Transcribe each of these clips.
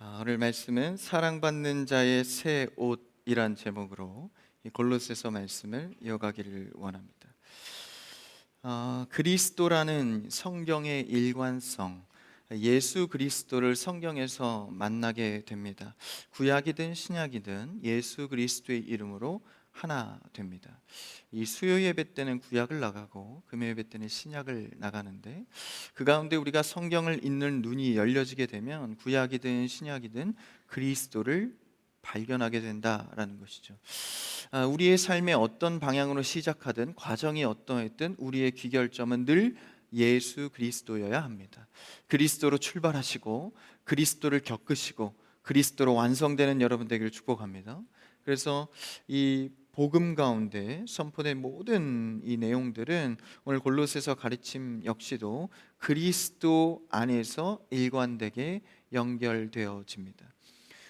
오늘 말씀은 사랑받는 자의 새 옷이란 제목으로 이 골로새서 말씀을 이어가기를 원합니다. 그리스도라는 성경의 일관성, 예수 그리스도를 성경에서 만나게 됩니다. 구약이든 신약이든 예수 그리스도의 이름으로 하나 됩니다. 이 수요 예배 때는 구약을 나가고 금요 예배 때는 신약을 나가는데, 그 가운데 우리가 성경을 읽는 눈이 열려지게 되면 구약이든 신약이든 그리스도를 발견하게 된다라는 것이죠. 우리의 삶의 어떤 방향으로 시작하든 과정이 어떠했든 우리의 귀결점은 늘 예수 그리스도여야 합니다. 그리스도로 출발하시고 그리스도를 겪으시고 그리스도로 완성되는 여러분 되기를 축복합니다. 그래서 이 복음 가운데 선포된 모든 이 내용들은 오늘 골로새서 가르침 역시도 그리스도 안에서 일관되게 연결되어집니다.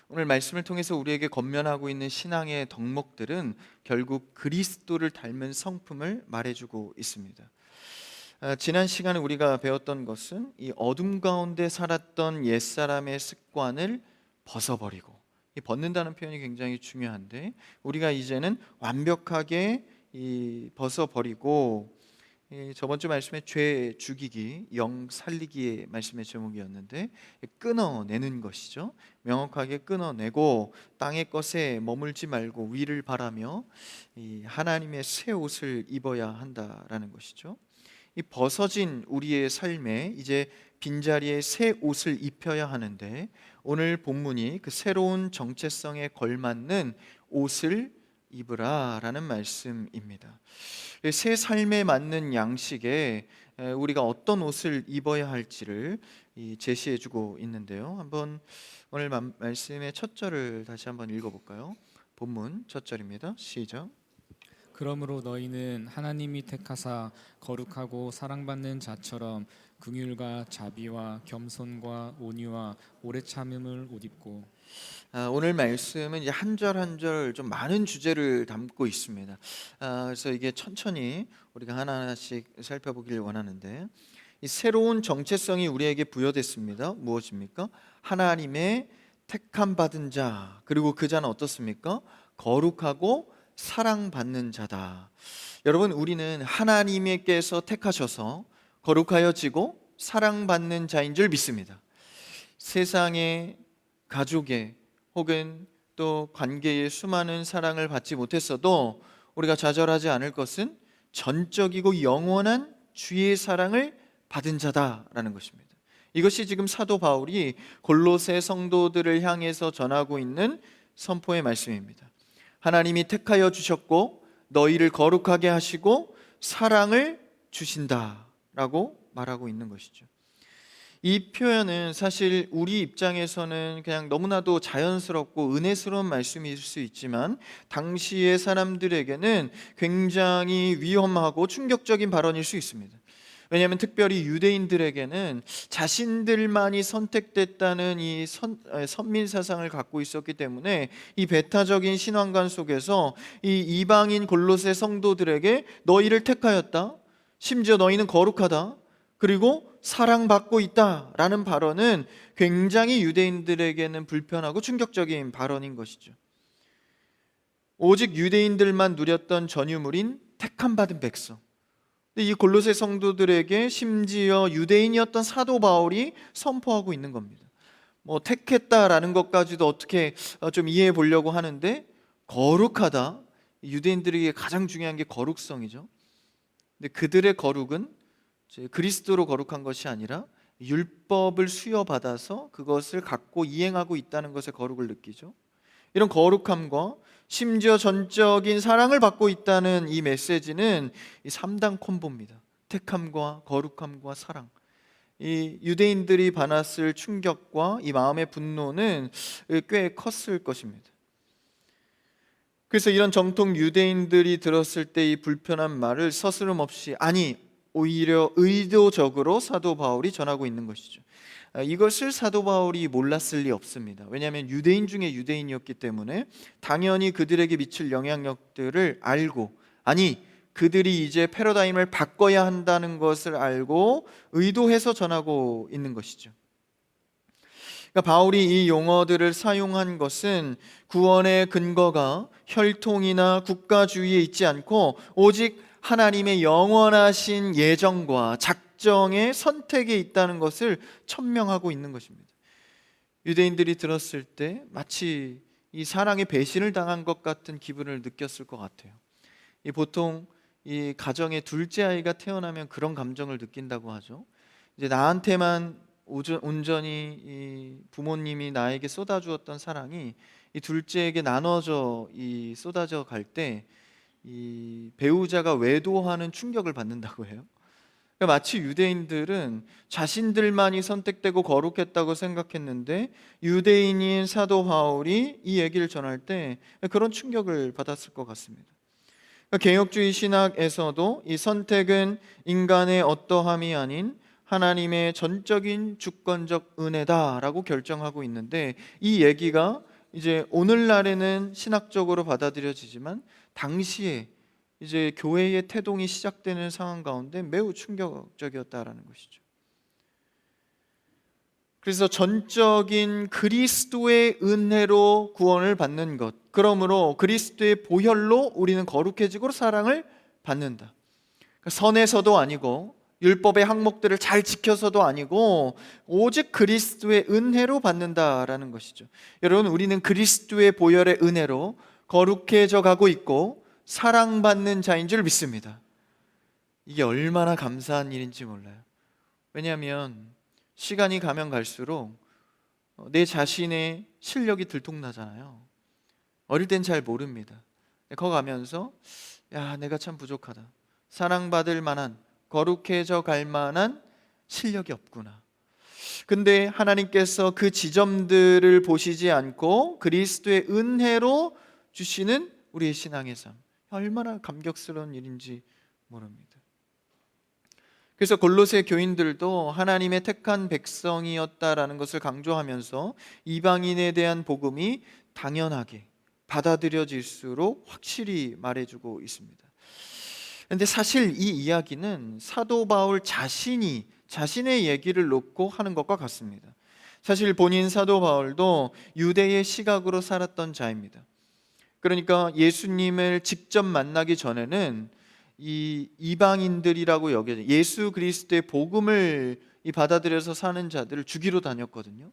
오늘 말씀을 통해서 우리에게 권면하고 있는 신앙의 덕목들은 결국 그리스도를 닮은 성품을 말해주고 있습니다. 지난 시간에 우리가 배웠던 것은 이 어둠 가운데 살았던 옛사람의 습관을 벗어버리고, 이 벗는다는 표현이 굉장히 중요한데, 우리가 이제는 완벽하게 벗어버리고, 저번 주 말씀에 죄 죽이기, 영 살리기의 말씀의 제목이었는데, 끊어내는 것이죠. 명확하게 끊어내고 땅의 것에 머물지 말고 위를 바라며 이 하나님의 새 옷을 입어야 한다라는 것이죠. 이 벗어진 우리의 삶에 이제 빈자리에 새 옷을 입혀야 하는데, 오늘 본문이 그 새로운 정체성에 걸맞는 옷을 입으라라는 말씀입니다. 새 삶에 맞는 양식에 우리가 어떤 옷을 입어야 할지를 제시해주고 있는데요. 한번 오늘 말씀의 첫 절을 다시 한번 읽어볼까요? 본문 첫 절입니다. 시작. 그러므로 너희는 하나님이 택하사 거룩하고 사랑받는 자처럼 긍휼과 자비와 겸손과 온유와 오래 참음을 옷 입고. 오늘 말씀은 이제 한 절 한 절 좀 많은 주제를 담고 있습니다. 그래서 이게 천천히 우리가 하나하나씩 살펴보기를 원하는데, 이 새로운 정체성이 우리에게 부여됐습니다. 무엇입니까? 하나님의 택함 받은 자, 그리고 그 자는 어떻습니까? 거룩하고 사랑받는 자다. 여러분, 우리는 하나님께서 택하셔서 거룩하여지고 사랑받는 자인 줄 믿습니다. 세상의, 가족의, 혹은 또 관계의 수많은 사랑을 받지 못했어도 우리가 좌절하지 않을 것은 전적이고 영원한 주의 사랑을 받은 자다라는 것입니다. 이것이 지금 사도 바울이 골로새 성도들을 향해서 전하고 있는 선포의 말씀입니다. 하나님이 택하여 주셨고 너희를 거룩하게 하시고 사랑을 주신다라고 말하고 있는 것이죠. 이 표현은 사실 우리 입장에서는 그냥 너무나도 자연스럽고 은혜스러운 말씀일 수 있지만, 당시의 사람들에게는 굉장히 위험하고 충격적인 발언일 수 있습니다. 왜냐하면 특별히 유대인들에게는 자신들만이 선택됐다는 이 선민 사상을 갖고 있었기 때문에, 이 배타적인 신앙관 속에서 이 이방인 골로새 성도들에게 너희를 택하였다, 심지어 너희는 거룩하다, 그리고 사랑받고 있다라는 발언은 굉장히 유대인들에게는 불편하고 충격적인 발언인 것이죠. 오직 유대인들만 누렸던 전유물인 택함 받은 백성, 이 골로새 성도들에게 심지어 유대인이었던 사도 바울이 선포하고 있는 겁니다. 택했다라는 것까지도 어떻게 좀 이해해 보려고 하는데, 거룩하다, 유대인들에게 가장 중요한 게 거룩성이죠. 근데 그들의 거룩은 그리스도로 거룩한 것이 아니라 율법을 수여받아서 그것을 갖고 이행하고 있다는 것에 거룩을 느끼죠. 이런 거룩함과 심지어 전적인 사랑을 받고 있다는 이 메시지는 이 3단 콤보입니다. 택함과 거룩함과 사랑. 이 유대인들이 받았을 충격과 이 마음의 분노는 꽤 컸을 것입니다. 그래서 이런 정통 유대인들이 들었을 때 이 불편한 말을 서스럼 없이, 아니 오히려 의도적으로 사도 바울이 전하고 있는 것이죠. 이것을 사도 바울이 몰랐을 리 없습니다. 왜냐하면 유대인 중에 유대인이었기 때문에 당연히 그들에게 미칠 영향력들을 알고, 아니 그들이 이제 패러다임을 바꿔야 한다는 것을 알고 의도해서 전하고 있는 것이죠. 그러니까 바울이 이 용어들을 사용한 것은 구원의 근거가 혈통이나 국가주의에 있지 않고 오직 하나님의 영원하신 예정과 작정의 선택에 있다는 것을 천명하고 있는 것입니다. 유대인들이 들었을 때 마치 이 사랑의 배신을 당한 것 같은 기분을 느꼈을 것 같아요. 보통 이 가정의 둘째 아이가 태어나면 그런 감정을 느낀다고 하죠. 이제 나한테만 온전히 이 부모님이 나에게 쏟아주었던 사랑이 이 둘째에게 나눠져 쏟아져 갈 때 이 배우자가 외도하는 충격을 받는다고 해요. 그러니까 마치 유대인들은 자신들만이 선택되고 거룩했다고 생각했는데 유대인인 사도 바울이 이 얘기를 전할 때 그런 충격을 받았을 것 같습니다. 그러니까 개혁주의 신학에서도 이 선택은 인간의 어떠함이 아닌 하나님의 전적인 주권적 은혜다라고 결정하고 있는데 이 얘기가 이제 오늘날에는 신학적으로 받아들여지지만 당시에 이제 교회의 태동이 시작되는 상황 가운데 매우 충격적이었다라는 것이죠. 그래서 전적인 그리스도의 은혜로 구원을 받는 것, 그러므로 그리스도의 보혈로 우리는 거룩해지고 사랑을 받는다. 선에서도 아니고 율법의 항목들을 잘 지켜서도 아니고 오직 그리스도의 은혜로 받는다라는 것이죠. 여러분, 우리는 그리스도의 보혈의 은혜로 거룩해져 가고 있고 사랑받는 자인 줄 믿습니다. 이게 얼마나 감사한 일인지 몰라요. 왜냐하면 시간이 가면 갈수록 내 자신의 실력이 들통나잖아요. 어릴 땐 잘 모릅니다. 커가면서 내가 참 부족하다. 사랑받을 만한, 거룩해져 갈 만한 실력이 없구나. 근데 하나님께서 그 지점들을 보시지 않고 그리스도의 은혜로 주시는 우리의 신앙의 삶, 얼마나 감격스러운 일인지 모릅니다. 그래서 골로새 교인들도 하나님의 택한 백성이었다라는 것을 강조하면서 이방인에 대한 복음이 당연하게 받아들여질수록 확실히 말해주고 있습니다. 그런데 사실 이 이야기는 사도 바울 자신이 자신의 얘기를 놓고 하는 것과 같습니다. 사실 본인 사도 바울도 유대의 시각으로 살았던 자입니다. 그러니까 예수님을 직접 만나기 전에는 이 이방인들이라고 여겨져 예수 그리스도의 복음을 받아들여서 사는 자들을 죽이러 다녔거든요.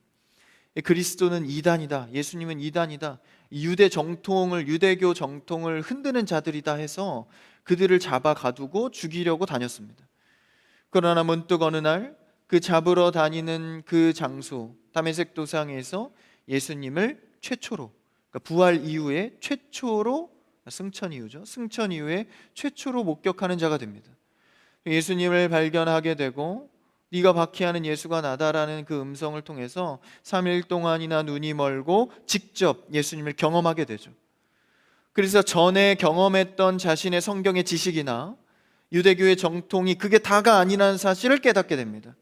그리스도는 이단이다, 예수님은 이단이다, 유대 정통을, 유대교 정통을 흔드는 자들이다 해서 그들을 잡아 가두고 죽이려고 다녔습니다. 그러나 문득 어느 날 그 잡으러 다니는 그 장소 다메섹 도상에서 예수님을 최초로, 그러니까 부활 이후에 최초로, 승천 이후죠, 승천 이후에 최초로 목격하는 자가 됩니다. 예수님을 발견하게 되고 네가 박해하는 예수가 나다라는 그 음성을 통해서 3일 동안이나 눈이 멀고 직접 예수님을 경험하게 되죠. 그래서 전에 경험했던 자신의 성경의 지식이나 유대교의 정통이 그게 다가 아니라는 사실을 깨닫게 됩니다.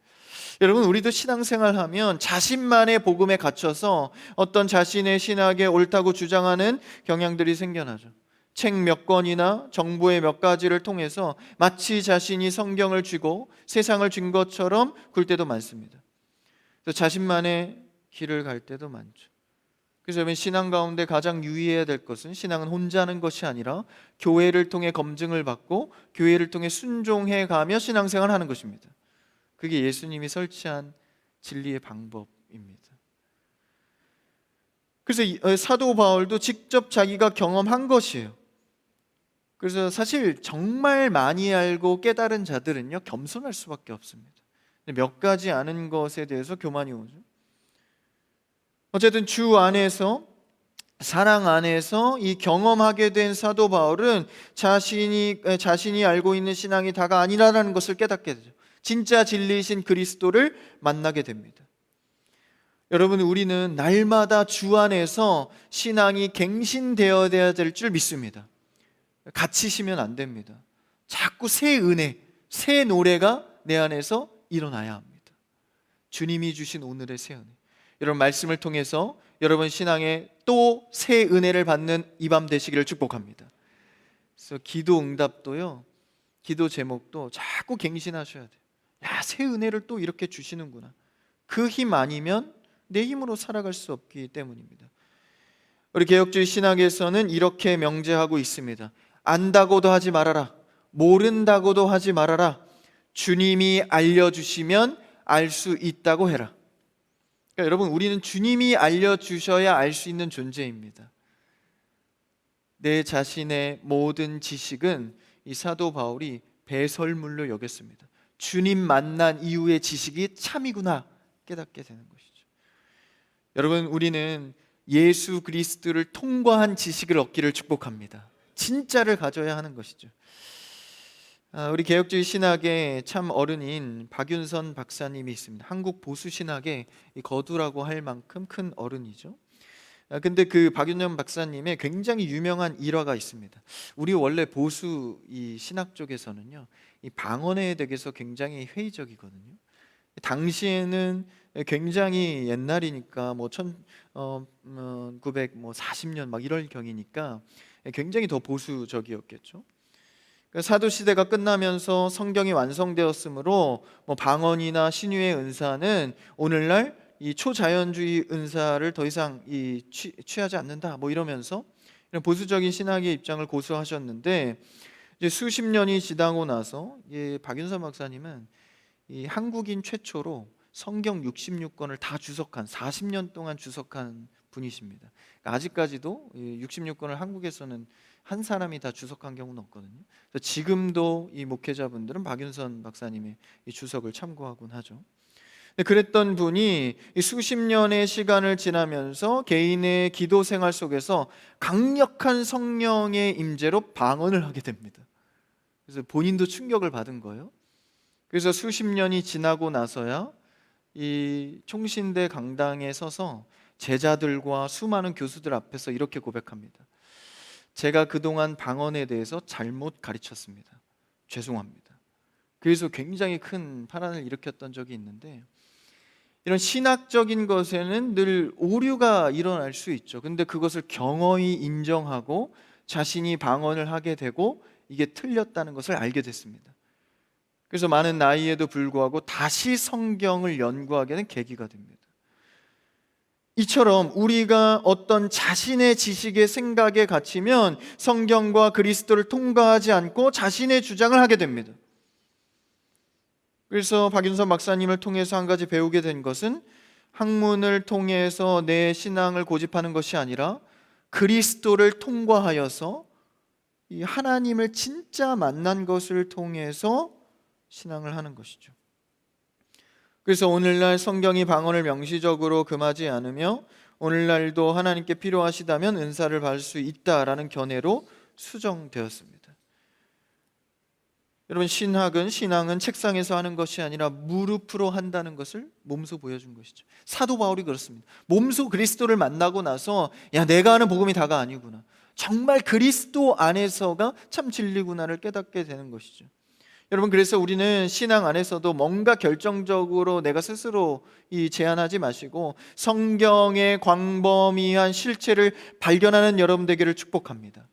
여러분, 우리도 신앙생활하면 자신만의 복음에 갇혀서 어떤 자신의 신학에 옳다고 주장하는 경향들이 생겨나죠. 책 몇 권이나 정보의 몇 가지를 통해서 마치 자신이 성경을 쥐고 세상을 쥔 것처럼 굴 때도 많습니다. 그래서 자신만의 길을 갈 때도 많죠. 그래서 여러분, 신앙 가운데 가장 유의해야 될 것은 신앙은 혼자 하는 것이 아니라 교회를 통해 검증을 받고 교회를 통해 순종해 가며 신앙생활을 하는 것입니다. 그게 예수님이 설치한 진리의 방법입니다. 그래서 사도 바울도 직접 자기가 경험한 것이에요. 그래서 사실 정말 많이 알고 깨달은 자들은요, 겸손할 수밖에 없습니다. 몇 가지 아는 것에 대해서 교만이 오죠. 어쨌든 주 안에서, 사랑 안에서 이 경험하게 된 사도 바울은 자신이 알고 있는 신앙이 다가 아니라는 것을 깨닫게 되죠. 진짜 진리이신 그리스도를 만나게 됩니다. 여러분, 우리는 날마다 주 안에서 신앙이 갱신되어야 될 줄 믿습니다. 갇히시면 안 됩니다. 자꾸 새 은혜, 새 노래가 내 안에서 일어나야 합니다. 주님이 주신 오늘의 새 은혜, 여러분 말씀을 통해서 여러분 신앙에 또 새 은혜를 받는 이 밤 되시기를 축복합니다. 그래서 기도 응답도요, 기도 제목도 자꾸 갱신하셔야 돼요. 새 은혜를 또 이렇게 주시는구나. 그 힘 아니면 내 힘으로 살아갈 수 없기 때문입니다. 우리 개혁주의 신학에서는 이렇게 명제하고 있습니다. 안다고도 하지 말아라. 모른다고도 하지 말아라. 주님이 알려주시면 알 수 있다고 해라. 그러니까 여러분, 우리는 주님이 알려주셔야 알 수 있는 존재입니다. 내 자신의 모든 지식은 이 사도 바울이 배설물로 여겼습니다. 주님 만난 이후의 지식이 참이구나 깨닫게 되는 것이죠. 여러분, 우리는 예수 그리스도를 통과한 지식을 얻기를 축복합니다. 진짜를 가져야 하는 것이죠. 우리 개혁주의 신학의 참 어른인 박윤선 박사님이 있습니다. 한국 보수 신학의 거두라고 할 만큼 큰 어른이죠. 근데 그 박윤선 박사님의 굉장히 유명한 일화가 있습니다. 우리 원래 보수 이 신학 쪽에서는요, 이 방언에 대해서 굉장히 회의적이거든요. 당시에는 굉장히 옛날이니까 뭐 1940년 막 이럴 경이니까 굉장히 더 보수적이었겠죠. 사도 시대가 끝나면서 성경이 완성되었으므로 뭐 방언이나 신유의 은사는 오늘날 이 초자연주의 은사를 더 이상 취하지 않는다 뭐 이러면서 이런 보수적인 신학의 입장을 고수하셨는데, 이제 수십 년이 지나고 나서 박윤선 박사님은 이 한국인 최초로 성경 66권을 다 주석한 40년 동안 주석한 분이십니다. 그러니까 아직까지도 66권을 한국에서는 한 사람이 다 주석한 경우는 없거든요. 그래서 지금도 이 목회자분들은 박윤선 박사님의 이 주석을 참고하곤 하죠. 그랬던 분이 수십 년의 시간을 지나면서 개인의 기도 생활 속에서 강력한 성령의 임재로 방언을 하게 됩니다. 그래서 본인도 충격을 받은 거예요. 그래서 수십 년이 지나고 나서야 이 총신대 강당에 서서 제자들과 수많은 교수들 앞에서 이렇게 고백합니다. 제가 그동안 방언에 대해서 잘못 가르쳤습니다. 죄송합니다. 그래서 굉장히 큰 파란을 일으켰던 적이 있는데, 이런 신학적인 것에는 늘 오류가 일어날 수 있죠. 근데 그것을 경허히 인정하고 자신이 방언을 하게 되고 이게 틀렸다는 것을 알게 됐습니다. 그래서 많은 나이에도 불구하고 다시 성경을 연구하게 된 계기가 됩니다. 이처럼 우리가 어떤 자신의 지식의 생각에 갇히면 성경과 그리스도를 통과하지 않고 자신의 주장을 하게 됩니다. 그래서 박윤선 박사님을 통해서 한 가지 배우게 된 것은, 학문을 통해서 내 신앙을 고집하는 것이 아니라 그리스도를 통과하여서 이 하나님을 진짜 만난 것을 통해서 신앙을 하는 것이죠. 그래서 오늘날 성경이 방언을 명시적으로 금하지 않으며 오늘날도 하나님께 필요하시다면 은사를 받을 수 있다라는 견해로 수정되었습니다. 여러분, 신앙은 책상에서 하는 것이 아니라 무릎으로 한다는 것을 몸소 보여준 것이죠. 사도 바울이 그렇습니다. 몸소 그리스도를 만나고 나서 야, 내가 아는 복음이 다가 아니구나, 정말 그리스도 안에서가 참 진리구나를 깨닫게 되는 것이죠. 여러분, 그래서 우리는 신앙 안에서도 뭔가 결정적으로 내가 스스로 제안하지 마시고 성경의 광범위한 실체를 발견하는 여러분 되기를 축복합니다.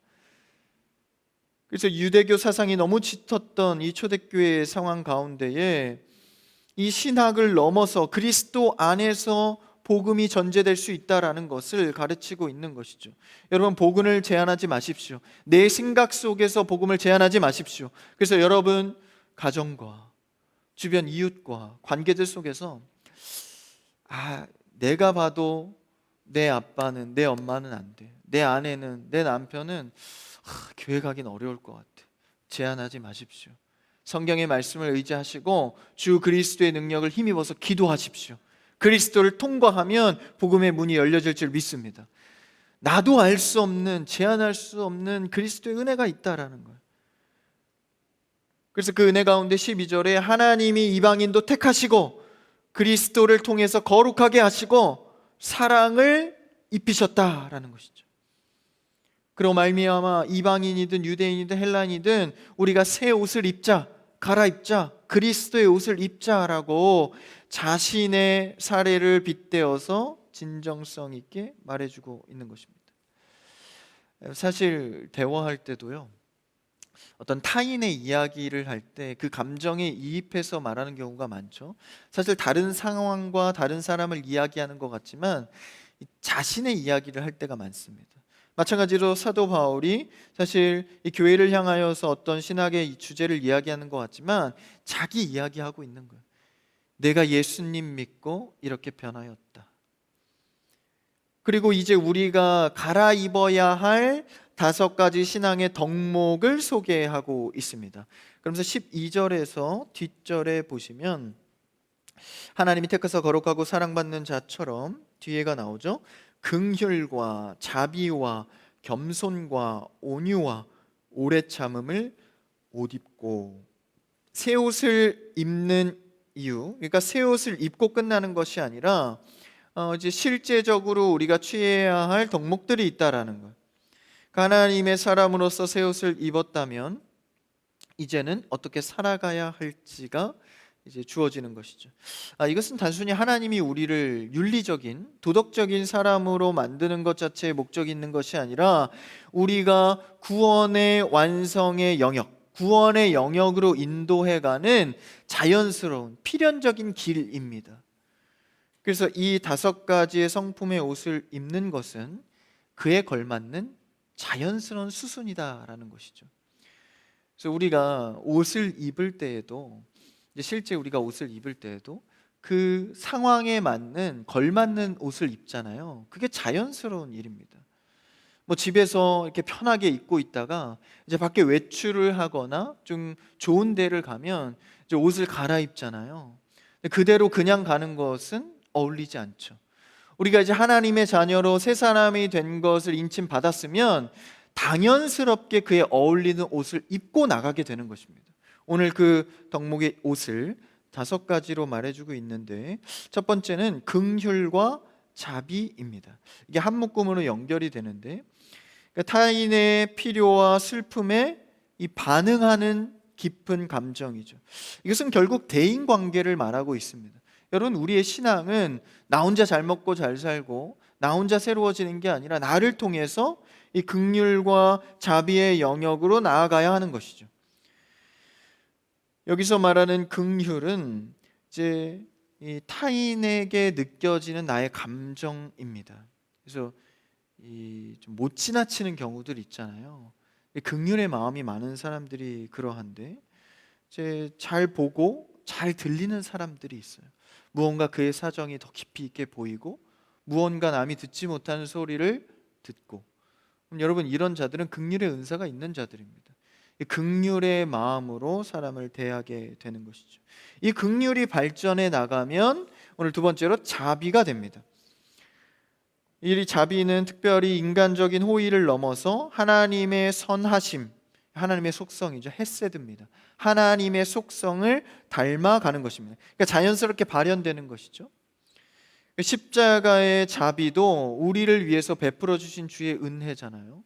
그래서 유대교 사상이 너무 짙었던 이 초대교회의 상황 가운데에 이 신학을 넘어서 그리스도 안에서 복음이 전제될 수 있다라는 것을 가르치고 있는 것이죠. 여러분, 복음을 제한하지 마십시오. 내 생각 속에서 복음을 제한하지 마십시오. 그래서 여러분 가정과 주변 이웃과 관계들 속에서 내가 봐도 내 아빠는, 내 엄마는 안 돼, 내 아내는, 내 남편은 교회 가긴 어려울 것 같아, 제한하지 마십시오. 성경의 말씀을 의지하시고 주 그리스도의 능력을 힘입어서 기도하십시오. 그리스도를 통과하면 복음의 문이 열려질 줄 믿습니다. 나도 알 수 없는, 제한할 수 없는 그리스도의 은혜가 있다라는 거예요. 그래서 그 은혜 가운데 12절에 하나님이 이방인도 택하시고 그리스도를 통해서 거룩하게 하시고 사랑을 입히셨다라는 것이죠. 그로 말미암아 이방인이든 유대인이든 헬라인이든 우리가 새 옷을 입자, 갈아입자, 그리스도의 옷을 입자라고 자신의 사례를 빗대어서 진정성 있게 말해주고 있는 것입니다. 사실 대화할 때도요, 어떤 타인의 이야기를 할 때 그 감정에 이입해서 말하는 경우가 많죠. 사실 다른 상황과 다른 사람을 이야기하는 것 같지만 자신의 이야기를 할 때가 많습니다. 마찬가지로 사도 바울이 사실 이 교회를 향하여서 어떤 신학의 이 주제를 이야기하는 것 같지만 자기 이야기하고 있는 거예요. 내가 예수님 믿고 이렇게 변하였다. 그리고 이제 우리가 갈아입어야 할 5가지 신앙의 덕목을 소개하고 있습니다. 그러면서 12절에서 뒷절에 보시면 하나님이 택해서 거룩하고 사랑받는 자처럼 뒤에가 나오죠. 긍휼과 자비와 겸손과 온유와 오래 참음을 옷 입고, 새 옷을 입는 이유, 그러니까 새 옷을 입고 끝나는 것이 아니라 이제 실제적으로 우리가 취해야 할 덕목들이 있다라는 거예요. 하나님의 사람으로서 새 옷을 입었다면 이제는 어떻게 살아가야 할지가 이제 주어지는 것이죠. 이것은 단순히 하나님이 우리를 윤리적인 도덕적인 사람으로 만드는 것 자체에 목적이 있는 것이 아니라 우리가 구원의 완성의 영역, 구원의 영역으로 인도해가는 자연스러운 필연적인 길입니다. 그래서 이 5가지의 성품의 옷을 입는 것은 그에 걸맞는 자연스러운 수순이다라는 것이죠. 그래서 우리가 옷을 입을 때에도, 실제 우리가 옷을 입을 때에도 그 상황에 맞는 걸맞는 옷을 입잖아요. 그게 자연스러운 일입니다. 뭐 집에서 이렇게 편하게 입고 있다가 이제 밖에 외출을 하거나 좀 좋은 데를 가면 이제 옷을 갈아입잖아요. 그대로 그냥 가는 것은 어울리지 않죠. 우리가 이제 하나님의 자녀로 새 사람이 된 것을 인침받았으면 당연스럽게 그에 어울리는 옷을 입고 나가게 되는 것입니다. 오늘 그 덕목의 옷을 5가지로 말해주고 있는데, 첫 번째는 긍휼과 자비입니다. 이게 한 묶음으로 연결이 되는데, 그러니까 타인의 필요와 슬픔에 이 반응하는 깊은 감정이죠. 이것은 결국 대인 관계를 말하고 있습니다. 여러분, 우리의 신앙은 나 혼자 잘 먹고 잘 살고 나 혼자 새로워지는 게 아니라 나를 통해서 이 긍휼과 자비의 영역으로 나아가야 하는 것이죠. 여기서 말하는 긍휼은 이제 이 타인에게 느껴지는 나의 감정입니다. 그래서 좀 못 지나치는 경우들 있잖아요. 긍휼의 마음이 많은 사람들이 그러한데 이제 잘 보고 잘 들리는 사람들이 있어요. 무언가 그의 사정이 더 깊이 있게 보이고 무언가 남이 듣지 못하는 소리를 듣고, 그럼 여러분, 이런 자들은 긍휼의 은사가 있는 자들입니다. 이 긍휼의 마음으로 사람을 대하게 되는 것이죠. 이 긍휼이 발전해 나가면 오늘 2번째로 자비가 됩니다. 이 자비는 특별히 인간적인 호의를 넘어서 하나님의 선하심, 하나님의 속성이죠. 헤세드입니다. 하나님의 속성을 닮아가는 것입니다. 그러니까 자연스럽게 발현되는 것이죠. 십자가의 자비도 우리를 위해서 베풀어 주신 주의 은혜잖아요.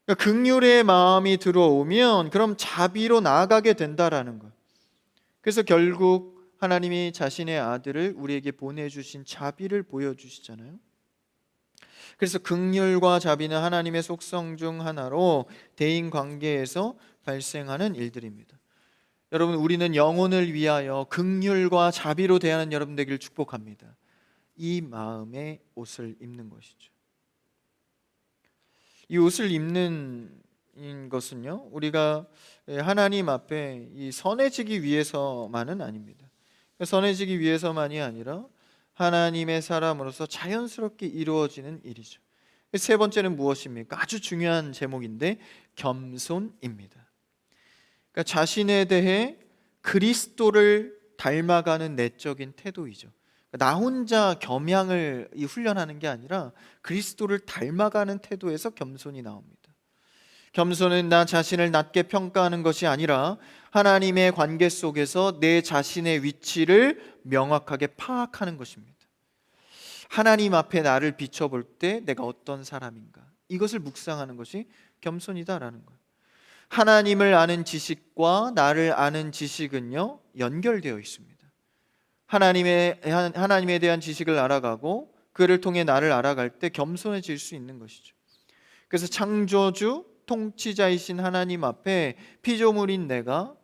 그러니까 긍휼의 마음이 들어오면 그럼 자비로 나아가게 된다라는 거예요. 그래서 결국 하나님이 자신의 아들을 우리에게 보내주신 자비를 보여주시잖아요. 그래서 긍휼과 자비는 하나님의 속성 중 하나로 대인 관계에서 발생하는 일들입니다. 여러분, 우리는 영혼을 위하여 긍휼과 자비로 대하는 여러분 되기를 축복합니다. 이 마음의 옷을 입는 것이죠. 이 옷을 입는 것은요, 우리가 하나님 앞에 이 선해지기 위해서만은 아닙니다. 선해지기 위해서만이 아니라 하나님의 사람으로서 자연스럽게 이루어지는 일이죠. 3번째는 무엇입니까? 아주 중요한 제목인데 겸손입니다. 그러니까 자신에 대해 그리스도를 닮아가는 내적인 태도이죠. 나 혼자 겸양을 훈련하는 게 아니라 그리스도를 닮아가는 태도에서 겸손이 나옵니다. 겸손은 나 자신을 낮게 평가하는 것이 아니라 하나님의 관계 속에서 내 자신의 위치를 명확하게 파악하는 것입니다. 하나님 앞에 나를 비춰볼 때 내가 어떤 사람인가, 이것을 묵상하는 것이 겸손이다라는 거예요. 하나님을 아는 지식과 나를 아는 지식은요, 연결되어 있습니다. 하나님에 대한 지식을 알아가고 그를 통해 나를 알아갈 때 겸손해질 수 있는 것이죠. 그래서 창조주 통치자이신 하나님 앞에 피조물인 내가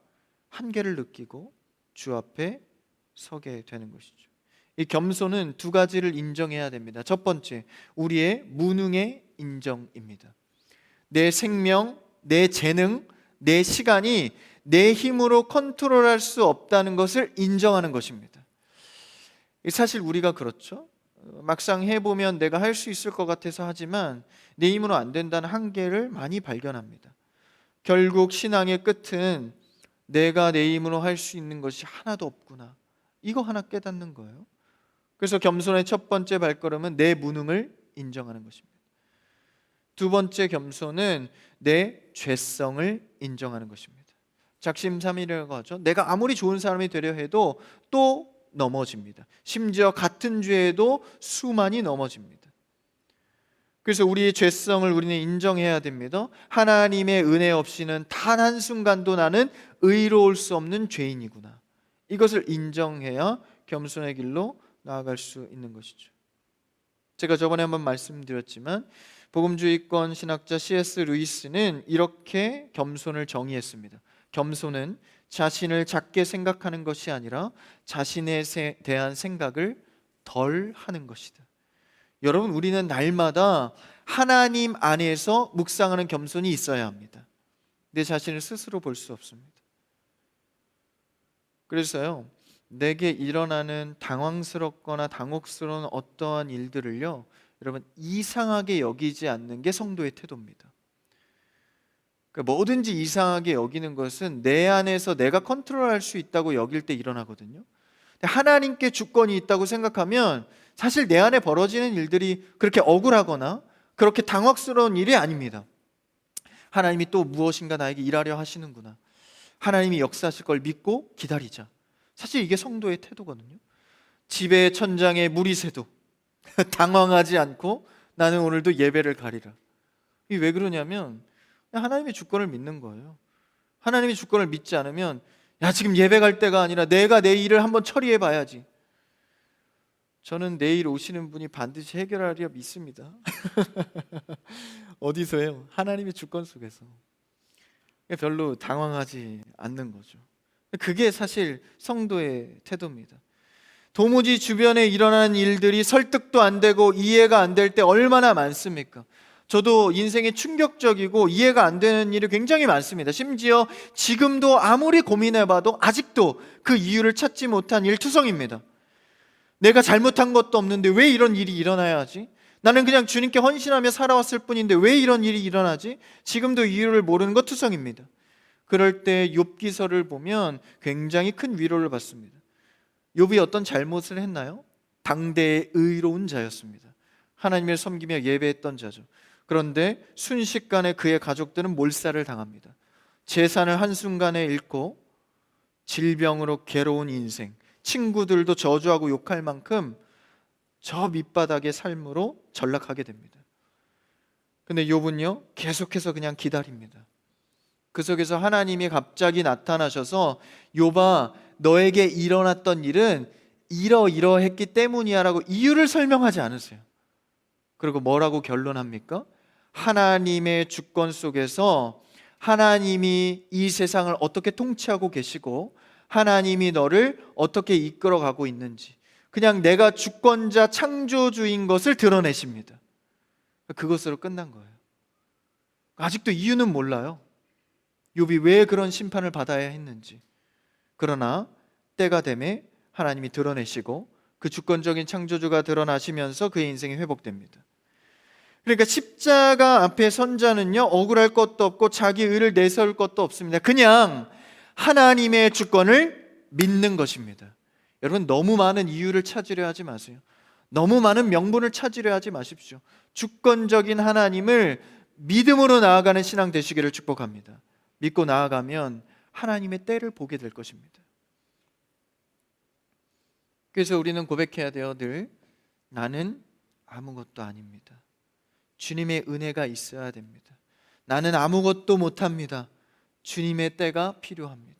한계를 느끼고 주 앞에 서게 되는 것이죠. 이 겸손은 두 가지를 인정해야 됩니다. 첫 번째, 우리의 무능의 인정입니다. 내 생명, 내 재능, 내 시간이 내 힘으로 컨트롤할 수 없다는 것을 인정하는 것입니다. 사실 우리가 그렇죠. 막상 해보면 내가 할 수 있을 것 같아서 하지만 내 힘으로 안 된다는 한계를 많이 발견합니다. 결국 신앙의 끝은 내가 내 힘으로 할 수 있는 것이 하나도 없구나, 이거 하나 깨닫는 거예요. 그래서 겸손의 첫 번째 발걸음은 내 무능을 인정하는 것입니다. 두 번째 겸손은 내 죄성을 인정하는 것입니다. 작심삼일이라고 하죠. 내가 아무리 좋은 사람이 되려 해도 또 넘어집니다. 심지어 같은 죄에도 수많이 넘어집니다. 그래서 우리의 죄성을 우리는 인정해야 됩니다. 하나님의 은혜 없이는 단 한순간도 나는 의로울 수 없는 죄인이구나, 이것을 인정해야 겸손의 길로 나아갈 수 있는 것이죠. 제가 저번에 한번 말씀드렸지만 복음주의권 신학자 C.S. 루이스는 이렇게 겸손을 정의했습니다. 겸손은 자신을 작게 생각하는 것이 아니라 자신에 대한 생각을 덜 하는 것이다. 여러분, 우리는 날마다 하나님 안에서 묵상하는 겸손이 있어야 합니다. 내 자신을 스스로 볼 수 없습니다. 그래서요, 내게 일어나는 당황스럽거나 당혹스러운 어떠한 일들을요, 여러분, 이상하게 여기지 않는 게 성도의 태도입니다. 그러니까 뭐든지 이상하게 여기는 것은 내 안에서 내가 컨트롤할 수 있다고 여길 때 일어나거든요. 하나님께 주권이 있다고 생각하면 사실 내 안에 벌어지는 일들이 그렇게 억울하거나 그렇게 당혹스러운 일이 아닙니다. 하나님이 또 무엇인가 나에게 일하려 하시는구나, 하나님이 역사하실 걸 믿고 기다리자. 사실 이게 성도의 태도거든요. 집의 천장에 물이 새도 당황하지 않고 나는 오늘도 예배를 가리라. 이게 왜 그러냐면 하나님의 주권을 믿는 거예요. 하나님의 주권을 믿지 않으면 야, 지금 예배 갈 때가 아니라 내가 내 일을 한번 처리해 봐야지. 저는 내일 오시는 분이 반드시 해결하리라 믿습니다. 어디서요? 하나님의 주권 속에서. 별로 당황하지 않는 거죠. 그게 사실 성도의 태도입니다. 도무지 주변에 일어나는 일들이 설득도 안 되고 이해가 안 될 때 얼마나 많습니까? 저도 인생에 충격적이고 이해가 안 되는 일이 굉장히 많습니다. 심지어 지금도 아무리 고민해봐도 아직도 그 이유를 찾지 못한 일투성입니다. 내가 잘못한 것도 없는데 왜 이런 일이 일어나야 하지? 나는 그냥 주님께 헌신하며 살아왔을 뿐인데 왜 이런 일이 일어나지? 지금도 이유를 모르는 것 투성입니다. 그럴 때 욥기서를 보면 굉장히 큰 위로를 받습니다. 욥이 어떤 잘못을 했나요? 당대의 의로운 자였습니다. 하나님을 섬기며 예배했던 자죠. 그런데 순식간에 그의 가족들은 몰살을 당합니다. 재산을 한순간에 잃고 질병으로 괴로운 인생, 친구들도 저주하고 욕할 만큼 저 밑바닥의 삶으로 전락하게 됩니다. 근데 욥은요, 계속해서 그냥 기다립니다. 그 속에서 하나님이 갑자기 나타나셔서 욥아, 너에게 일어났던 일은 이러이러했기 때문이야 라고 이유를 설명하지 않으세요. 그리고 뭐라고 결론합니까? 하나님의 주권 속에서 하나님이 이 세상을 어떻게 통치하고 계시고 하나님이 너를 어떻게 이끌어가고 있는지, 그냥 내가 주권자 창조주인 것을 드러내십니다. 그것으로 끝난 거예요. 아직도 이유는 몰라요. 욥이 왜 그런 심판을 받아야 했는지. 그러나 때가 되매 하나님이 드러내시고 그 주권적인 창조주가 드러나시면서 그의 인생이 회복됩니다. 그러니까 십자가 앞에 선 자는요, 억울할 것도 없고 자기 의를 내세울 것도 없습니다. 그냥 하나님의 주권을 믿는 것입니다. 여러분, 너무 많은 이유를 찾으려 하지 마세요. 너무 많은 명분을 찾으려 하지 마십시오. 주권적인 하나님을 믿음으로 나아가는 신앙 되시기를 축복합니다. 믿고 나아가면 하나님의 때를 보게 될 것입니다. 그래서 우리는 고백해야 돼요. 늘 나는 아무것도 아닙니다. 주님의 은혜가 있어야 됩니다. 나는 아무것도 못합니다. 주님의 때가 필요합니다.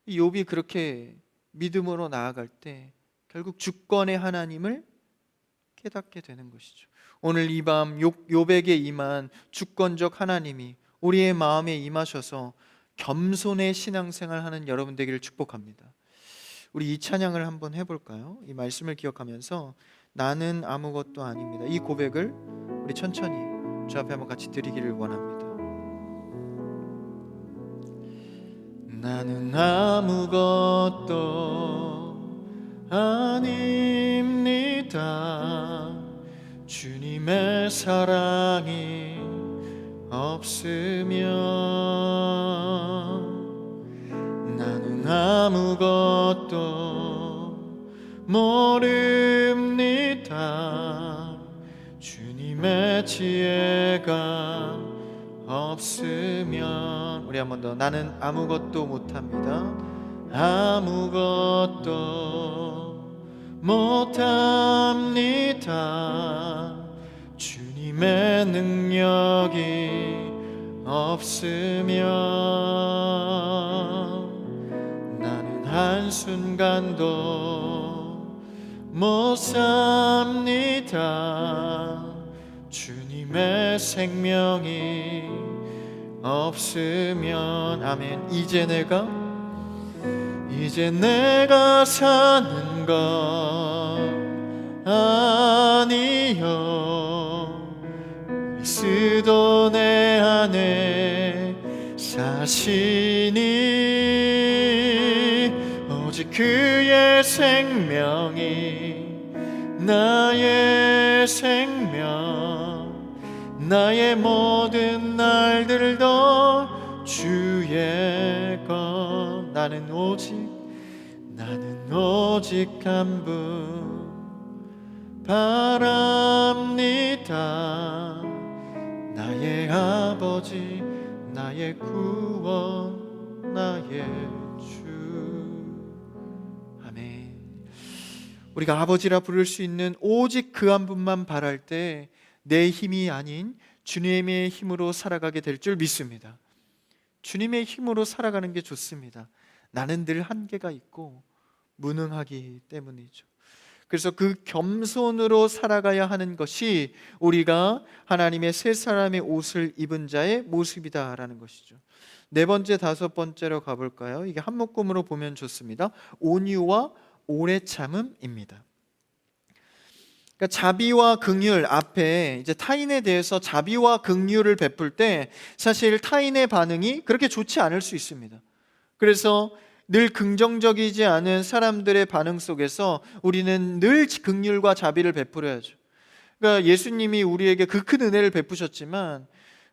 욥이 그렇게 믿음으로 나아갈 때 결국 주권의 하나님을 깨닫게 되는 것이죠. 오늘 이 밤 욥에게 임한 주권적 하나님이 우리의 마음에 임하셔서 겸손의 신앙생활 하는 여러분 되기를 축복합니다. 우리 이 찬양을 한번 해볼까요? 이 말씀을 기억하면서 나는 아무것도 아닙니다, 이 고백을 우리 천천히 주 앞에 한번 같이 드리기를 원합니다. 나는 아무것도 아닙니다. 주님의 사랑이 없으면 나는 아무것도 모릅니다. 주님의 지혜가 없으면 우리 한 번 더 나는 아무것도 못합니다. 아무것도 못합니다. 주님의 능력이 없으면 나는 한순간도 못 삽니다. 주님의 생명이 없으면 아멘. 이제 내가 사는 것 아니요 그리스도 내 안에 사시니 오직 그의 생명이 나의 생명 나의 모든 날들도 주의 것 나는 오직 한 분 바랍니다. 나의 아버지 나의 구원 나의 주. 아멘. 우리가 아버지라 부를 수 있는 오직 그 한 분만 바랄 때 내 힘이 아닌 주님의 힘으로 살아가게 될 줄 믿습니다. 주님의 힘으로 살아가는 게 좋습니다. 나는 늘 한계가 있고 무능하기 때문이죠. 그래서 그 겸손으로 살아가야 하는 것이 우리가 하나님의 새 사람의 옷을 입은 자의 모습이다라는 것이죠. 네 번째, 다섯 번째로 가볼까요? 이게 한 묶음으로 보면 좋습니다. 온유와 오래 참음입니다. 그러니까 자비와 긍휼 앞에 이제 타인에 대해서 자비와 긍휼을 베풀 때 사실 타인의 반응이 그렇게 좋지 않을 수 있습니다. 그래서 늘 긍정적이지 않은 사람들의 반응 속에서 우리는 늘 긍휼과 자비를 베풀어야죠. 그러니까 예수님이 우리에게 그 큰 은혜를 베푸셨지만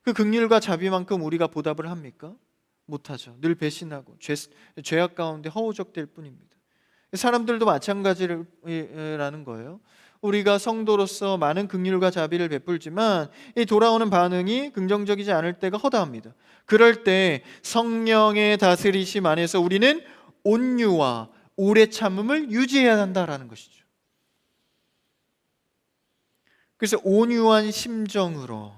그 긍휼과 자비만큼 우리가 보답을 합니까? 못하죠. 늘 배신하고 죄악 가운데 허우적될 뿐입니다. 사람들도 마찬가지라는 거예요. 우리가 성도로서 많은 긍휼과 자비를 베풀지만 이 돌아오는 반응이 긍정적이지 않을 때가 허다합니다. 그럴 때 성령의 다스리심 안에서 우리는 온유와 오래 참음을 유지해야 한다라는 것이죠. 그래서 온유한 심정으로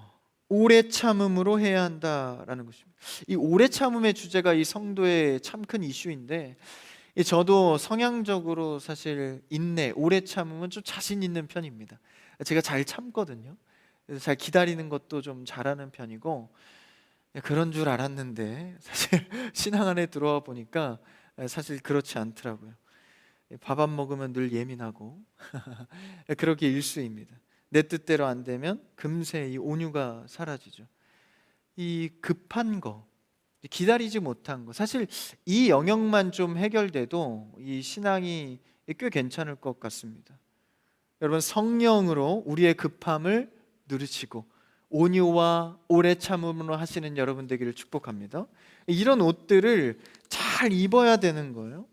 오래 참음으로 해야 한다라는 것입니다. 이 오래 참음의 주제가 이 성도의 참 큰 이슈인데 저도 성향적으로 사실 인내, 오래 참음은 좀 자신 있는 편입니다. 제가 잘 참거든요. 그래서 잘 기다리는 것도 좀 잘하는 편이고 그런 줄 알았는데 사실 신앙 안에 들어와 보니까 사실 그렇지 않더라고요. 밥 안 먹으면 늘 예민하고 그렇게 일수입니다. 내 뜻대로 안 되면 금세 이 온유가 사라지죠. 이 급한 거, 기다리지 못한 거, 사실 이 영역만 좀 해결돼도 이 신앙이 꽤 괜찮을 것 같습니다. 여러분, 성령으로 우리의 급함을 누르시고 온유와 오래 참음으로 하시는 여러분 되기를 축복합니다. 이런 옷들을 잘 입어야 되는 거예요.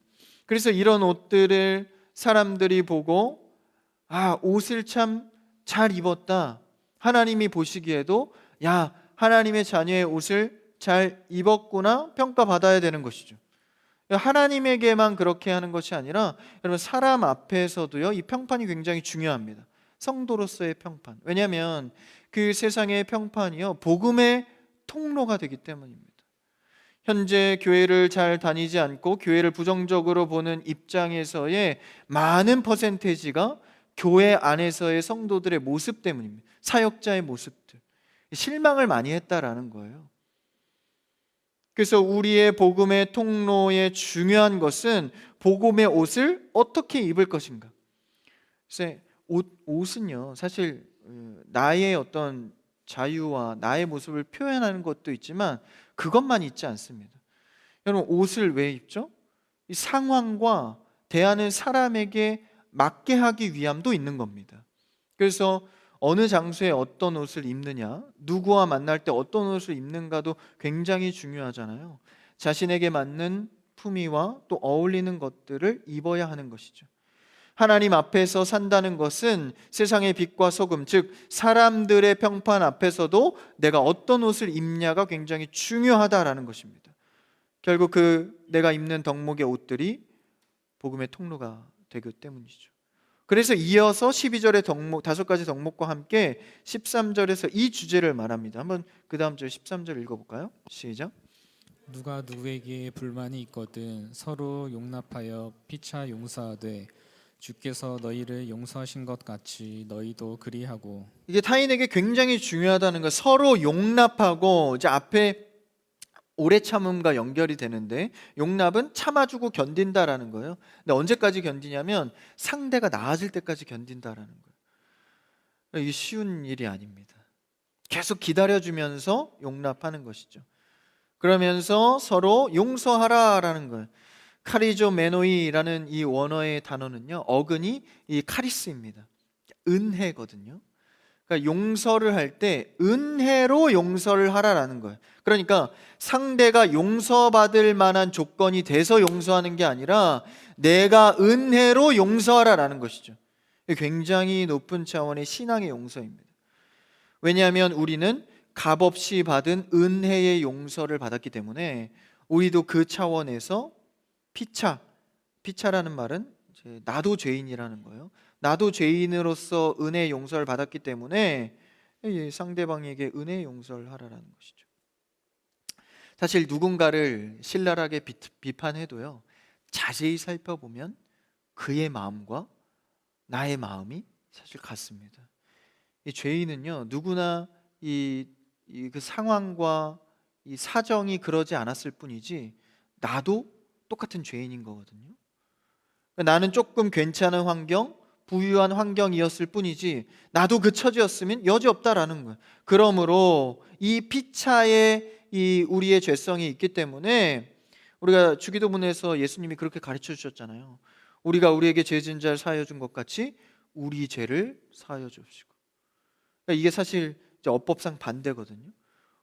그래서 이런 옷들을 사람들이 보고 옷을 참 잘 입었다, 하나님이 보시기에도 야, 하나님의 자녀의 옷을 잘 입었구나 평가받아야 되는 것이죠. 하나님에게만 그렇게 하는 것이 아니라 여러분, 사람 앞에서도요, 이 평판이 굉장히 중요합니다. 성도로서의 평판. 왜냐하면 그 세상의 평판이요, 복음의 통로가 되기 때문입니다. 현재 교회를 잘 다니지 않고 교회를 부정적으로 보는 입장에서의 많은 퍼센테이지가 교회 안에서의 성도들의 모습 때문입니다. 사역자의 모습들. 실망을 많이 했다라는 거예요. 그래서 우리의 복음의 통로의 중요한 것은 복음의 옷을 어떻게 입을 것인가. 그래서 옷은요, 사실 나의 어떤 자유와 나의 모습을 표현하는 것도 있지만 그것만 있지 않습니다. 여러분, 옷을 왜 입죠? 이 상황과 대하는 사람에게 맞게 하기 위함도 있는 겁니다. 그래서 어느 장소에 어떤 옷을 입느냐, 누구와 만날 때 어떤 옷을 입는가도 굉장히 중요하잖아요. 자신에게 맞는 품위와 또 어울리는 것들을 입어야 하는 것이죠. 하나님 앞에서 산다는 것은 세상의 빛과 소금, 즉 사람들의 평판 앞에서도 내가 어떤 옷을 입냐가 굉장히 중요하다라는 것입니다. 결국 내가 입는 덕목의 옷들이 복음의 통로가 되기 때문이죠. 그래서 이어서 12절의 덕목, 5가지 덕목과 함께 13절에서 이 주제를 말합니다. 한번 그 다음 절 13절 읽어볼까요? 시작. 누가 누구에게 불만이 있거든 서로 용납하여 피차 용서하되 주께서 너희를 용서하신 것 같이 너희도 그리하고. 이게 타인에게 굉장히 중요하다는 거, 서로 용납하고, 이제 앞에 오래 참음과 연결이 되는데, 용납은 참아주고 견딘다라는 거예요. 근데 언제까지 견디냐면 상대가 나아질 때까지 견딘다라는 거예요. 이게 쉬운 일이 아닙니다. 계속 기다려주면서 용납하는 것이죠. 그러면서 서로 용서하라라는 거예요. 카리조 메노이라는 이 원어의 단어는요, 어근이 이 카리스입니다. 은혜거든요. 그러니까 용서를 할 때 은혜로 용서를 하라라는 거예요. 그러니까 상대가 용서받을 만한 조건이 돼서 용서하는 게 아니라 내가 은혜로 용서하라라는 것이죠. 굉장히 높은 차원의 신앙의 용서입니다. 왜냐하면 우리는 값없이 받은 은혜의 용서를 받았기 때문에 우리도 그 차원에서 피차라는 말은 이제 나도 죄인이라는 거예요. 나도 죄인으로서 은혜 용서를 받았기 때문에 상대방에게 은혜 용서를 하라는 것이죠. 사실 누군가를 신랄하게 비판해도요, 자세히 살펴보면 그의 마음과 나의 마음이 사실 같습니다. 이 죄인은요, 누구나 그 상황과 이 사정이 그러지 않았을 뿐이지 나도 똑같은 죄인인 거거든요. 나는 조금 괜찮은 환경, 부유한 환경이었을 뿐이지 나도 그 처지였으면 여지없다라는 거예요. 그러므로 이 피차에 이 우리의 죄성이 있기 때문에 우리가 주기도문에서 예수님이 그렇게 가르쳐 주셨잖아요. 우리가 우리에게 죄 지은 자를 사하여 준 것 같이 우리 죄를 사하여 주시고. 그러니까 이게 사실 이제 어법상 반대거든요.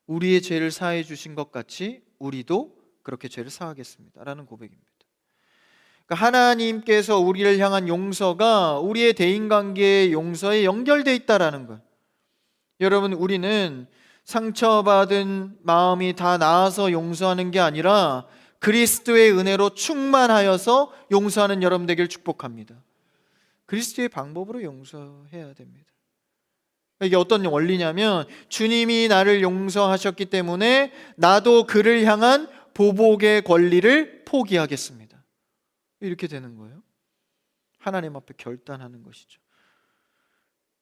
우리의 죄를 사해 주신 것 같이 우리도 그렇게 죄를 사하겠습니다라는 고백입니다. 그러니까 하나님께서 우리를 향한 용서가 우리의 대인관계의 용서에 연결되어 있다라는 거예요. 여러분, 우리는 상처받은 마음이 다 나아서 용서하는 게 아니라 그리스도의 은혜로 충만하여서 용서하는 여러분 되기를 축복합니다. 그리스도의 방법으로 용서해야 됩니다. 이게 어떤 원리냐면 주님이 나를 용서하셨기 때문에 나도 그를 향한 보복의 권리를 포기하겠습니다. 이렇게 되는 거예요. 하나님 앞에 결단하는 것이죠.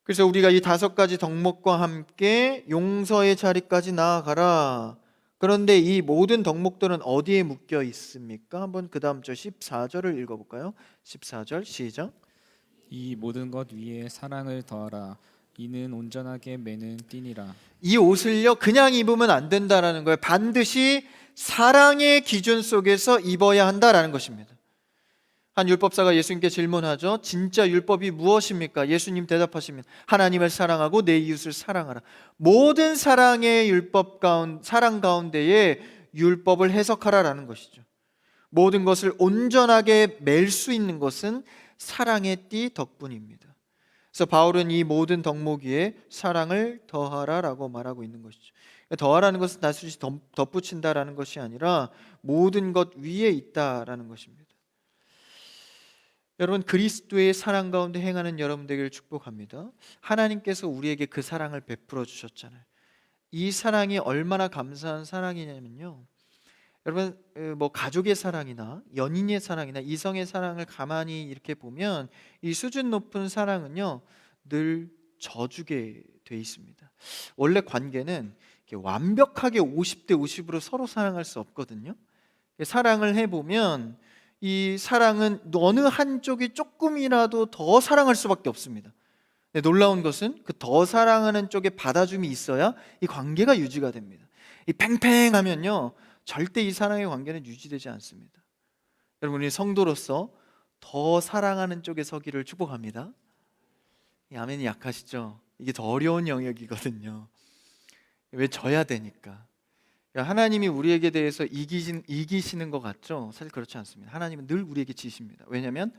그래서 우리가 이 5가지 덕목과 함께 용서의 자리까지 나아가라. 그런데 이 모든 덕목들은 어디에 묶여 있습니까? 한번 그 다음 절 14절을 읽어볼까요? 14절 시작. 이 모든 것 위에 사랑을 더하라. 이는 온전하게 매는 띠니라. 이 옷을요 그냥 입으면 안 된다라는 거예요. 반드시 사랑의 기준 속에서 입어야 한다라는 것입니다. 한 율법사가 예수님께 질문하죠. 진짜 율법이 무엇입니까? 예수님 대답하십니다. 하나님을 사랑하고 내 이웃을 사랑하라. 모든 사랑의 사랑 가운데에 율법을 해석하라라는 것이죠. 모든 것을 온전하게 맬 수 있는 것은 사랑의 띠 덕분입니다. 그래서 바울은 이 모든 덕목 위에 사랑을 더하라라고 말하고 있는 것이죠. 더하라는 것은 단순히 덧붙인다라는 것이 아니라 모든 것 위에 있다라는 것입니다. 여러분, 그리스도의 사랑 가운데 행하는 여러분 되기를 축복합니다. 하나님께서 우리에게 그 사랑을 베풀어 주셨잖아요. 이 사랑이 얼마나 감사한 사랑이냐면요, 여러분 뭐 가족의 사랑이나 연인의 사랑이나 이성의 사랑을 가만히 이렇게 보면 이 수준 높은 사랑은요 늘 져주게 돼 있습니다. 원래 관계는 이렇게 완벽하게 50대 50으로 서로 사랑할 수 없거든요. 사랑을 해보면 이 사랑은 어느 한쪽이 조금이라도 더 사랑할 수밖에 없습니다. 근데 놀라운 것은 그 더 사랑하는 쪽에 받아줌이 있어야 이 관계가 유지가 됩니다. 이 팽팽하면요 절대 이 사랑의 관계는 유지되지 않습니다. 여러분 우리 성도로서 더 사랑하는 쪽에 서기를 축복합니다. 이 아멘이 약하시죠? 이게 더 어려운 영역이거든요. 왜 져야 되니까. 하나님이 우리에게 대해서 이기시는 것 같죠? 사실 그렇지 않습니다. 하나님은 늘 우리에게 지십니다. 왜냐하면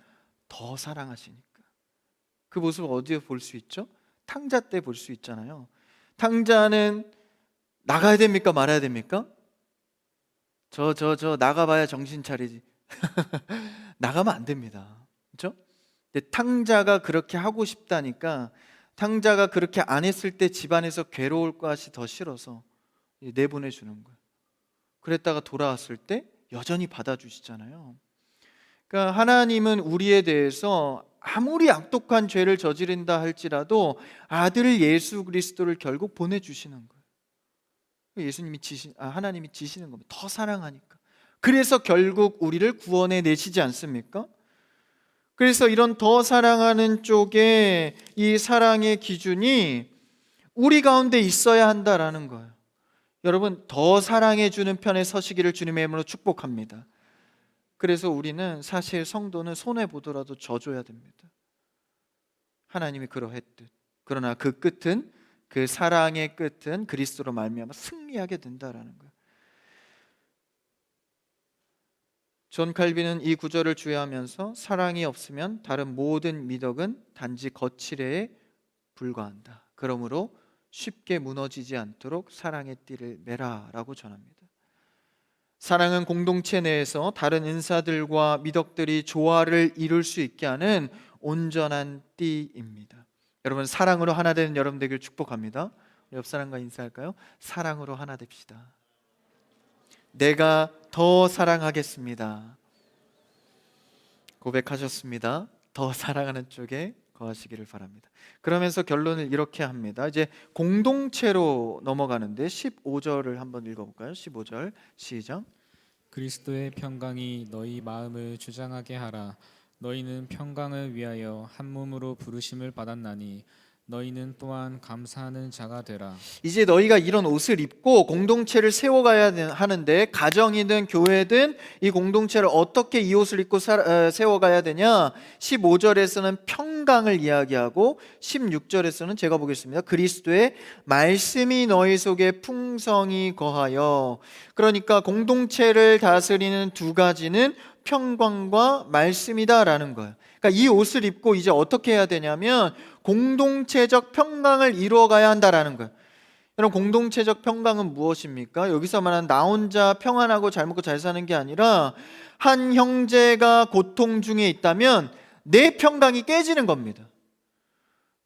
더 사랑하시니까. 그 모습을 어디에 볼 수 있죠? 탕자 때 볼 수 있잖아요. 탕자는 나가야 됩니까? 말아야 됩니까? 저 나가봐야 정신 차리지. 나가면 안 됩니다. 그렇죠? 근데 탕자가 그렇게 하고 싶다니까 탕자가 그렇게 안 했을 때 집안에서 괴로울 것이 더 싫어서 내보내주는 거예요. 그랬다가 돌아왔을 때 여전히 받아주시잖아요. 그러니까 하나님은 우리에 대해서 아무리 악독한 죄를 저지른다 할지라도 아들 예수 그리스도를 결국 보내주시는 거예요. 하나님이 지시는 겁니다. 더 사랑하니까. 그래서 결국 우리를 구원해 내시지 않습니까? 그래서 이런 더 사랑하는 쪽에 이 사랑의 기준이 우리 가운데 있어야 한다라는 거예요. 여러분 더 사랑해 주는 편에 서시기를 주님의 이름으로 축복합니다. 그래서 우리는 사실 성도는 손해 보더라도 져줘야 됩니다. 하나님이 그러했듯. 그러나 그 끝은 그 사랑의 끝은 그리스도로 말미암아 승리하게 된다라는 거예요. 존 칼빈은 이 구절을 주의하면서 사랑이 없으면 다른 모든 미덕은 단지 거칠애에 불과한다. 그러므로 쉽게 무너지지 않도록 사랑의 띠를 매라라고 전합니다. 사랑은 공동체 내에서 다른 은사들과 미덕들이 조화를 이룰 수 있게 하는 온전한 띠입니다. 여러분 사랑으로 하나 되는 여러분 되길 축복합니다. 옆 사람과 인사할까요? 사랑으로 하나 됩시다. 내가 더 사랑하겠습니다. 고백하셨습니다. 더 사랑하는 쪽에 거하시기를 바랍니다. 그러면서 결론을 이렇게 합니다. 이제 공동체로 넘어가는데 15절을 한번 읽어볼까요? 15절 시작. 그리스도의 평강이 너희 마음을 주장하게 하라. 너희는 평강을 위하여 한 몸으로 부르심을 받았나니 너희는 또한 감사하는 자가 되라. 이제 너희가 이런 옷을 입고 공동체를 세워가야 하는데 가정이든 교회든 이 공동체를 어떻게 이 옷을 입고 세워가야 되냐? 15절에서는 평강을 이야기하고 16절에서는 제가 보겠습니다. 그리스도의 말씀이 너희 속에 풍성히 거하여. 그러니까 공동체를 다스리는 두 가지는 평강과 말씀이다라는 거예요. 그러니까 이 옷을 입고 이제 어떻게 해야 되냐면 공동체적 평강을 이루어가야 한다라는 거예요. 여러분 공동체적 평강은 무엇입니까? 여기서 말하는 나 혼자 평안하고 잘 먹고 잘 사는 게 아니라 한 형제가 고통 중에 있다면 내 평강이 깨지는 겁니다.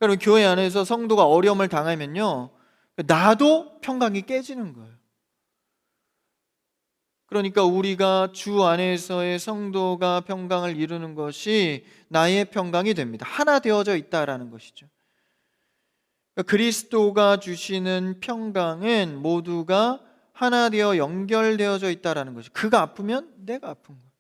여러분 교회 안에서 성도가 어려움을 당하면요 나도 평강이 깨지는 거예요. 그러니까 우리가 주 안에서의 성도가 평강을 이루는 것이 나의 평강이 됩니다. 하나 되어져 있다라는 것이죠. 그리스도가 주시는 평강은 모두가 하나 되어 연결되어져 있다라는 것이죠. 그가 아프면 내가 아픈 거예요.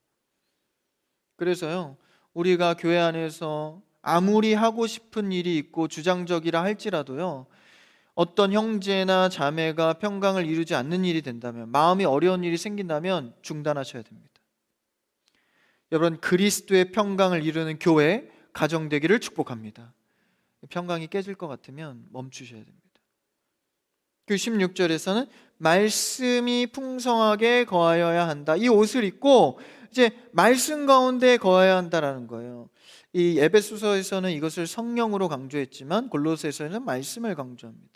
그래서요 우리가 교회 안에서 아무리 하고 싶은 일이 있고 주장적이라 할지라도요 어떤 형제나 자매가 평강을 이루지 않는 일이 된다면, 마음이 어려운 일이 생긴다면 중단하셔야 됩니다. 여러분 그리스도의 평강을 이루는 교회, 가정 되기를 축복합니다. 평강이 깨질 것 같으면 멈추셔야 됩니다. 그 16절에서는 말씀이 풍성하게 거하여야 한다. 이 옷을 입고 이제 말씀 가운데 거하여야 한다라는 거예요. 이 에베소서에서는 이것을 성령으로 강조했지만 골로새서에는 말씀을 강조합니다.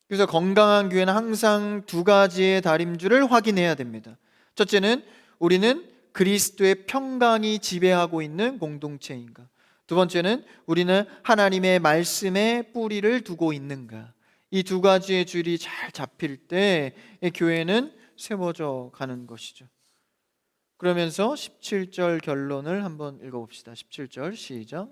그래서 건강한 교회는 항상 두 가지의 다림줄을 확인해야 됩니다. 첫째는 우리는 그리스도의 평강이 지배하고 있는 공동체인가? 두 번째는 우리는 하나님의 말씀에 뿌리를 두고 있는가? 이 두 가지의 줄이 잘 잡힐 때 교회는 세워져 가는 것이죠. 그러면서 17절 결론을 한번 읽어봅시다. 17절 시작.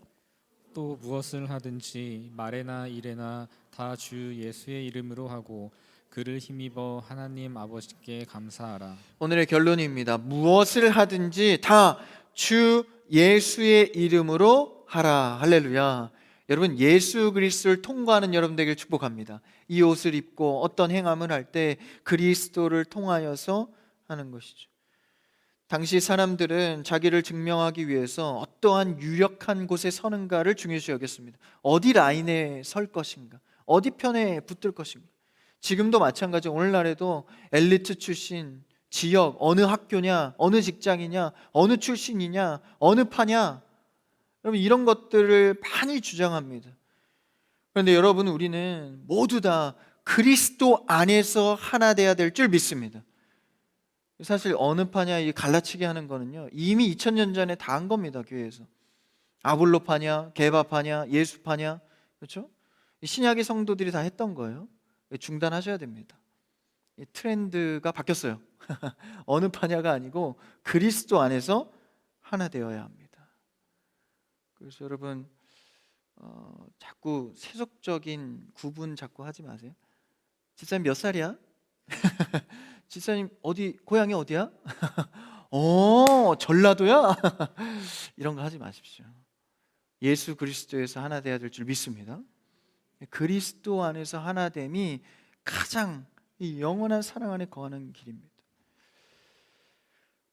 또 무엇을 하든지 말에나 일에나 다 주 예수의 이름으로 하고 그를 힘입어 하나님 아버지께 감사하라. 오늘의 결론입니다. 무엇을 하든지 다 주 예수의 이름으로 하라. 할렐루야. 여러분, 예수 그리스도를 통과하는 여러분 되길 축복합니다. 이 옷을 입고 어떤 행함을 할 때 그리스도를 통하여서 하는 것이죠. 당시 사람들은 자기를 증명하기 위해서 어떠한 유력한 곳에 서는가를 중요시 여겼습니다. 어디 라인에 설 것인가, 어디 편에 붙을 것인가. 지금도 마찬가지. 오늘날에도 엘리트 출신, 지역, 어느 학교냐, 어느 직장이냐, 어느 출신이냐, 어느 파냐, 여러분 이런 것들을 많이 주장합니다. 그런데 여러분, 우리는 모두 다 그리스도 안에서 하나 돼야 될 줄 믿습니다. 사실 어느 파냐 이 갈라치기 하는 거는요, 이미 2000년 전에 다 한 겁니다. 교회에서 아볼로 파냐, 게바 파냐, 예수 파냐, 그렇죠? 신약의 성도들이 다 했던 거예요. 중단하셔야 됩니다. 이 트렌드가 바뀌었어요. 어느 파냐가 아니고 그리스도 안에서 하나 되어야 합니다. 그래서 여러분, 자꾸 세속적인 구분 자꾸 하지 마세요. 집사님 몇 살이야? 집사님 어디 고향이 어디야? 전라도야? 이런 거 하지 마십시오. 예수 그리스도에서 하나 되어야 될 줄 믿습니다. 그리스도 안에서 하나됨이 가장 이 영원한 사랑 안에 거하는 길입니다.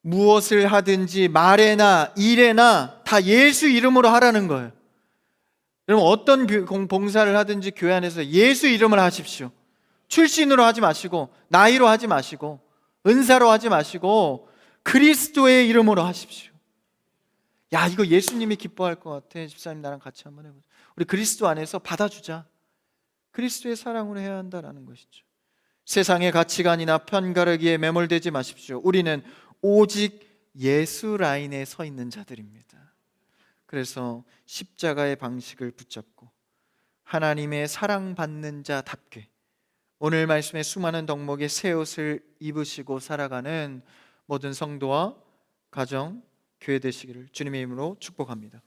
무엇을 하든지 말에나 일에나 다 예수 이름으로 하라는 거예요. 여러분, 어떤 봉사를 하든지 교회 안에서 예수 이름을 하십시오. 출신으로 하지 마시고, 나이로 하지 마시고, 은사로 하지 마시고 그리스도의 이름으로 하십시오. 야, 이거 예수님이 기뻐할 것 같아. 집사님 나랑 같이 한번 해보자. 우리 그리스도 안에서 받아주자. 그리스도의 사랑으로 해야 한다라는 것이죠. 세상의 가치관이나 편가르기에 매몰되지 마십시오. 우리는 오직 예수 라인에 서 있는 자들입니다. 그래서 십자가의 방식을 붙잡고 하나님의 사랑받는 자답게 오늘 말씀의 수많은 덕목의 새 옷을 입으시고 살아가는 모든 성도와 가정, 교회 되시기를 주님의 이름으로 축복합니다.